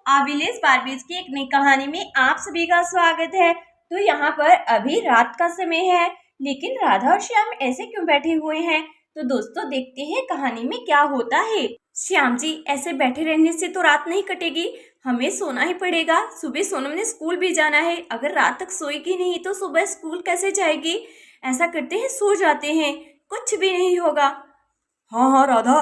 आविलेस Barbies की एक नई कहानी में आप सभी का स्वागत है। तो यहाँ पर अभी रात का समय है, लेकिन राधा और श्याम ऐसे क्यों बैठे हुए हैं? तो दोस्तों देखते हैं कहानी में क्या होता है। श्याम जी, ऐसे बैठे रहने से तो रात नहीं कटेगी, हमें सोना ही पड़ेगा। सुबह सोनम ने स्कूल भी जाना है, अगर रात तक सोएगी नहीं तो सुबह स्कूल कैसे जाएगी? ऐसा करते हैं, सो जाते हैं, कुछ भी नहीं होगा। हाँ हाँ राधा,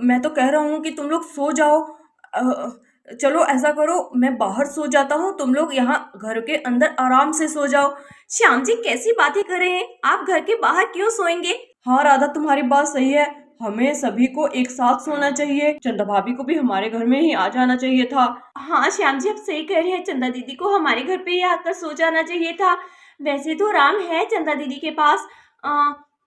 मैं तो कह रहा हूँ कि तुम लोग सो जाओ। चलो ऐसा करो, मैं बाहर सो जाता हूँ, तुम लोग यहाँ घर के अंदर आराम से सो जाओ। श्याम जी कैसी बातें कर रहे हैं, आप घर के बाहर क्यों सोएंगे? हाँ राधा, तुम्हारी बात सही है, हमें सभी को एक साथ सोना चाहिए। चंदा भाभी को भी हमारे घर में ही आ जाना चाहिए था। हाँ श्याम जी, आप सही कह रहे हैं, चंदा दीदी को हमारे घर पे ही आकर सो जाना चाहिए था। वैसे तो राम है चंदा दीदी के पास,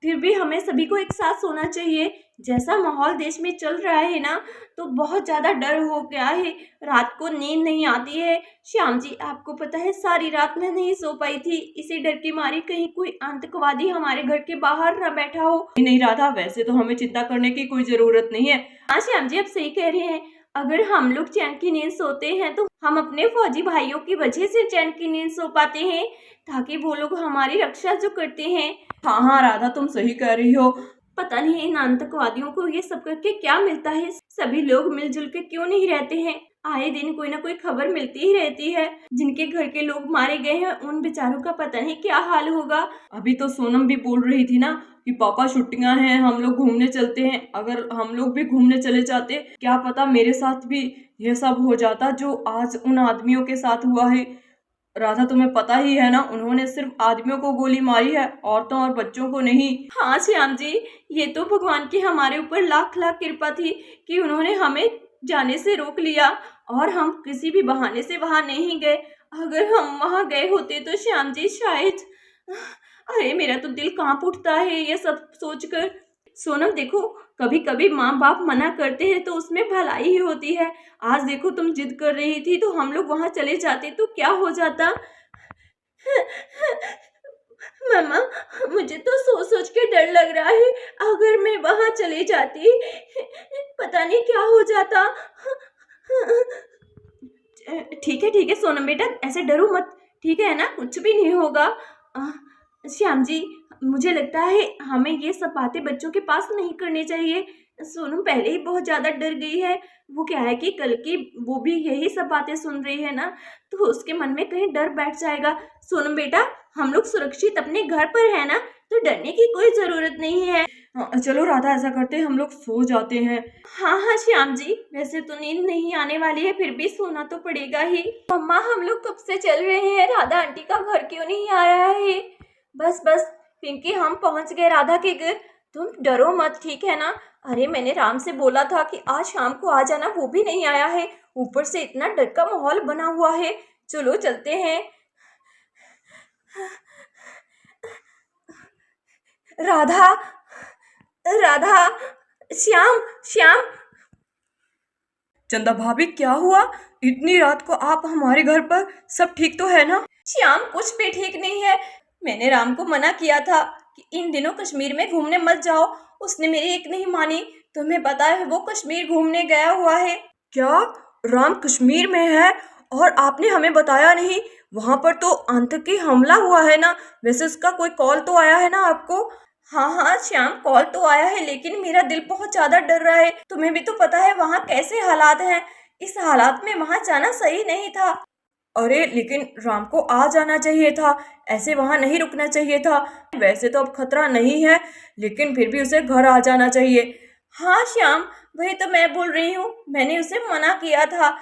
फिर भी हमें सभी को एक साथ सोना चाहिए। जैसा माहौल देश में चल रहा है ना, तो बहुत ज़्यादा डर हो गया है, रात को नींद नहीं आती है। श्याम जी आपको पता है, सारी रात मैं नहीं सो पाई थी, इसी डर की मारी कहीं कोई आतंकवादी हमारे घर के बाहर ना बैठा हो। नहीं राधा, वैसे तो हमें चिंता करने की कोई जरूरत नहीं है। हाँ श्याम जी, आप सही कह रहे हैं, अगर हम लोग चैन की नींद सोते हैं तो हम अपने फौजी भाइयों की वजह से चैन की नींद सो पाते हैं, ताकि वो लोग हमारी रक्षा जो करते हैं। हाँ हाँ राधा, तुम सही कह रही हो। पता नहीं इन आतंकवादियों को ये सब करके क्या मिलता है, सभी लोग मिलजुल के क्यों नहीं रहते हैं? आए दिन कोई ना कोई खबर मिलती ही रहती है। जिनके घर के लोग मारे गए हैं उन बेचारों का पता नहीं क्या हाल होगा। अभी तो सोनम भी बोल रही थी ना कि पापा छुट्टियां हैं, हम लोग घूमने चलते हैं। अगर हम लोग भी घूमने चले जाते, क्या पता मेरे साथ भी यह सब हो जाता जो आज उन आदमियों के साथ हुआ है। राधा, तुम्हें पता ही है ना, उन्होंने सिर्फ आदमियों को गोली मारी है, औरतों और बच्चों को नहीं। हाँ श्याम जी, ये तो भगवान की हमारे ऊपर लाख लाख कृपा थी कि उन्होंने हमें जाने से रोक लिया और हम किसी भी बहाने से वहां नहीं गए। अगर हम वहां गए होते तो श्याम जी शायद, अरे मेरा तो दिल कांप उठता है ये सब सोचकर। सोनम देखो, कभी कभी माँ बाप मना करते हैं तो उसमें भलाई ही होती है। आज देखो तुम जिद कर रही थी तो हम लोग वहां चले जाते तो क्या हो जाता। मम्मा, मुझे तो सोच सोच के डर लग रहा है, अगर मैं वहां चली जाती पता नहीं क्या हो जाता। ठीक है सोनम बेटा, ऐसे डरो मत, ठीक है ना, कुछ भी नहीं होगा। श्याम जी, मुझे लगता है हमें ये सब बातें बच्चों के पास नहीं करनी चाहिए। सोनम पहले ही बहुत ज़्यादा डर गई है, वो क्या है कि कल की वो भी यही सब बातें सुन रही है ना, तो उसके मन में कहीं डर बैठ जाएगा। सोनम बेटा, हम लोग सुरक्षित अपने घर पर है ना, तो डरने की कोई ज़रूरत नहीं है। चलो राधा, ऐसा करते हैं, हम लोग सो जाते हैं। हाँ हाँ श्याम जी, वैसे तो नींद नहीं आने वाली है, फिर भी सोना तो पड़ेगा ही। मम्मा, हम लोग कब से चल रहे हैं, राधा आंटी का घर क्यों नहीं आ रहा है? बस बस पिंकी, हम पहुंच गए राधा के घर, तुम डरो मत, ठीक है ना? अरे मैंने राम से बोला था कि आज शाम को आ जाना, वो भी नहीं आया है, ऊपर से इतना डर का माहौल बना हुआ है। चलो चलते हैं। राधा, राधा, श्याम, श्याम। चंदा भाभी, क्या हुआ? इतनी रात को आप हमारे घर पर? सब ठीक तो है ना? श्याम, कुछ भी ठीक नहीं है, मैंने राम को मना किया था कि इन दिनों कश्मीर में घूमने मत जाओ, उसने मेरी एक नहीं मानी। तुम्हें पता है वो कश्मीर घूमने गया हुआ है। क्या राम कश्मीर में है और आपने हमें बताया नहीं? वहां पर तो आतंकी हमला हुआ है ना, वैसे उसका कोई कॉल तो आया है ना आपको? हाँ हाँ श्याम, कॉल तो आया है, लेकिन मेरा दिल बहुत ज्यादा डर रहा है। तुम्हें भी तो पता है वहाँ कैसे हालात हैं, इस हालात में वहाँ जाना सही नहीं था। अरे लेकिन राम को आ जाना चाहिए था, ऐसे वहां नहीं रुकना चाहिए था। वैसे तो अब खतरा नहीं है, लेकिन फिर भी उसे घर आ जाना चाहिए। हाँ श्याम, वही तो मैं बोल रही हूँ, मैंने उसे मना किया था।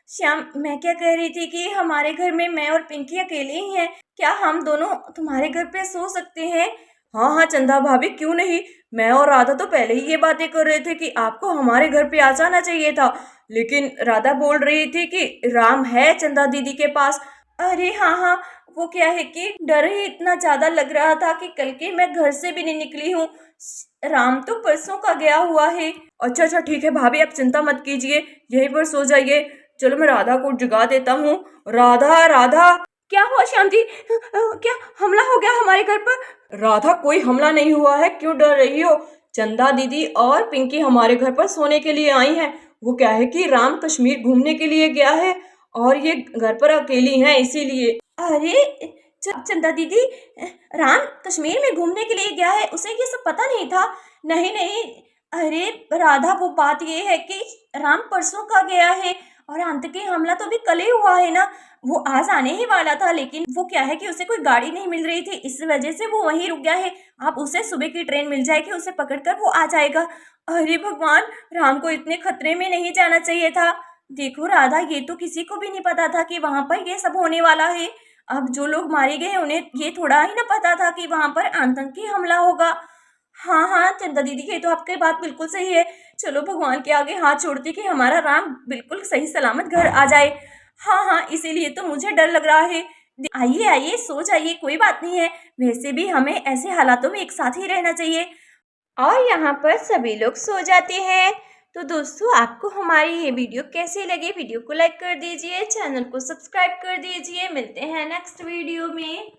श्याम, मैं क्या कह रही थी कि हमारे घर में मैं और पिंकी अकेले ही हैं, क्या हम दोनों तुम्हारे घर पे सो सकते हैं? हाँ हाँ चंदा भाभी, क्यों नहीं। मैं और राधा तो पहले ही ये बातें कर रहे थे कि आपको हमारे घर पे आ जाना चाहिए था, लेकिन राधा बोल रही थी कि राम है चंदा दीदी के पास। अरे हाँ हाँ, वो क्या है कि डर ही इतना ज्यादा लग रहा था कि कल के मैं घर से भी नहीं निकली हूँ। राम तो परसों का गया हुआ है। अच्छा ठीक है भाभी, आप चिंता मत कीजिए, यहीं पर सो जाइए। चलो मैं राधा को जगा देता हूँ। राधा, राधा। क्या हुआ श्याम जी? क्या हमला हो गया हमारे घर पर? राधा, कोई हमला नहीं हुआ है, क्यों डर रही हो? चंदा दीदी और पिंकी हमारे घर पर सोने के लिए आई हैं। वो क्या है कि राम कश्मीर घूमने के लिए गया है और ये घर पर अकेली हैं इसीलिए। अरे चंदा दीदी, राम कश्मीर में घूमने के लिए गया है, उसे ये सब पता नहीं था। नहीं नहीं, अरे राधा, वो बात ये है कि राम परसों का गया है और आतंकी हमला तो अभी कल ही हुआ है ना। वो आज आने ही वाला था, लेकिन वो क्या है कि उसे कोई गाड़ी नहीं मिल रही थी, इस वजह से वो वहीं रुक गया है। अब उसे सुबह की ट्रेन मिल जाएगी, उसे पकड़कर वो आ जाएगा। अरे भगवान, राम को इतने खतरे में नहीं जाना चाहिए था। देखो राधा, ये तो किसी को भी नहीं पता था कि वहां पर ये सब होने वाला है। अब जो लोग मारे गए उन्हें ये थोड़ा ही ना पता था कि वहां पर आतंकी हमला होगा। हाँ हाँ चंदा दीदी, ये तो आपकी बात बिल्कुल सही है। चलो भगवान के आगे हाथ छोड़ती कि हमारा राम बिल्कुल सही सलामत घर आ जाए। हाँ हाँ, इसीलिए तो मुझे डर लग रहा है। आइए आइए, सो जाइए, कोई बात नहीं है। वैसे भी हमें ऐसे हालातों में एक साथ ही रहना चाहिए। और यहाँ पर सभी लोग सो जाते हैं। तो दोस्तों, आपको हमारी ये वीडियो कैसी लगी? वीडियो को लाइक कर दीजिए, चैनल को सब्सक्राइब कर दीजिए। मिलते हैं नेक्स्ट वीडियो में।